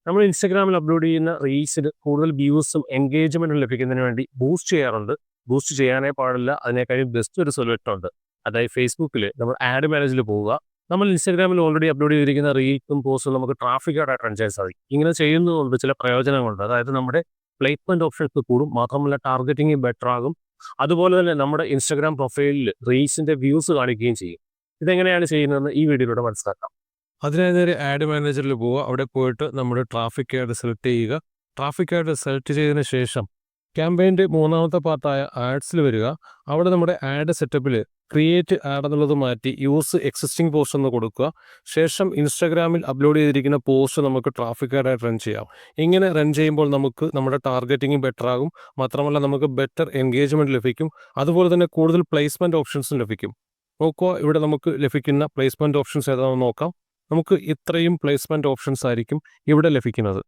നമ്മൾ ഇൻസ്റ്റാഗ്രാമിൽ അപ്ലോഡ് ചെയ്യുന്ന റീൽസിന് കൂടുതൽ വ്യൂസും എൻഗേജ്മെന്റും ലഭിക്കുന്നതിന് വേണ്ടി ബൂസ്റ്റ് ചെയ്യാറുണ്ട്. ബൂസ്റ്റ് ചെയ്യാനേ പാടില്ല. അതിനേക്കാളും ബെസ്റ്റ് ഒരു സൊല്യൂഷൻ ഉണ്ട്. അതായത് ഫേസ്ബുക്കിൽ നമ്മൾ ആഡ് മാനേജിൽ പോവുക. നമ്മൾ ഇൻസ്റ്റാഗ്രാമിൽ ഓൾറെഡി അപ്ലോഡ് ചെയ്തിരിക്കുന്ന റീൽസും പോസ്റ്റും നമുക്ക് ട്രാഫിക്കായിട്ട് റൺ ചെയ്യാൻ സാധിക്കും. ഇങ്ങനെ ചെയ്യുന്നതുകൊണ്ട് ചില പ്രയോജനങ്ങളുണ്ട്. അതായത് നമ്മുടെ പ്ലേസ്മെന്റ് ഓപ്ഷൻസ് കൂടും, മാത്രമല്ല ടാർഗറ്റിംഗ് ബെറ്റർ ആകും. അതുപോലെ തന്നെ നമ്മുടെ ഇൻസ്റ്റാഗ്രാം പ്രൊഫൈലിൽ റീൽസിന്റെ വ്യൂസ് കാണിക്കുകയും ചെയ്യും. ഇതെങ്ങനെയാണ് ചെയ്യുന്നതെന്ന് ഈ വീഡിയോയിലൂടെ മനസ്സിലാക്കാം. അതിനായി നേരെ ആഡ് മാനേജറിൽ പോവുക. അവിടെ പോയിട്ട് നമ്മുടെ ട്രാഫിക് ആഡ് സെലക്ട് ചെയ്യുക. ട്രാഫിക് ആഡ് സെലക്ട് ചെയ്തതിന് ശേഷം ക്യാമ്പയിൻ്റെ മൂന്നാമത്തെ പാർട്ടായ ആഡ്സിൽ വരിക. അവിടെ നമ്മുടെ ആഡ് സെറ്റപ്പിൽ ക്രിയേറ്റ് ആഡ് എന്നുള്ളത് മാറ്റി യൂസ് എക്സിസ്റ്റിംഗ് പോസ്റ്റ് എന്ന് കൊടുക്കുക. ശേഷം ഇൻസ്റ്റാഗ്രാമിൽ അപ്ലോഡ് ചെയ്തിരിക്കുന്ന പോസ്റ്റ് നമുക്ക് ട്രാഫിക് ആഡായിട്ട് റൺ ചെയ്യാം. ഇങ്ങനെ റൺ ചെയ്യുമ്പോൾ നമുക്ക് നമ്മുടെ ടാർഗറ്റിംഗ് ബെറ്റർ ആകും. മാത്രമല്ല നമുക്ക് ബെറ്റർ എൻഗേജ്മെൻറ്റ് ലഭിക്കും. അതുപോലെ തന്നെ കൂടുതൽ പ്ലേസ്മെൻറ്റ് ഓപ്ഷൻസും ലഭിക്കും. നോക്കുക, ഇവിടെ നമുക്ക് ലഭിക്കുന്ന പ്ലേസ്മെൻറ്റ് ഓപ്ഷൻസ് ഏതാണെന്ന് നോക്കാം. നമുക്ക് ഇത്രയും പ്ലേസ്മെൻറ്റ് ഓപ്ഷൻസ് ആയിരിക്കും ഇവിടെ ലഭിക്കുന്നത്.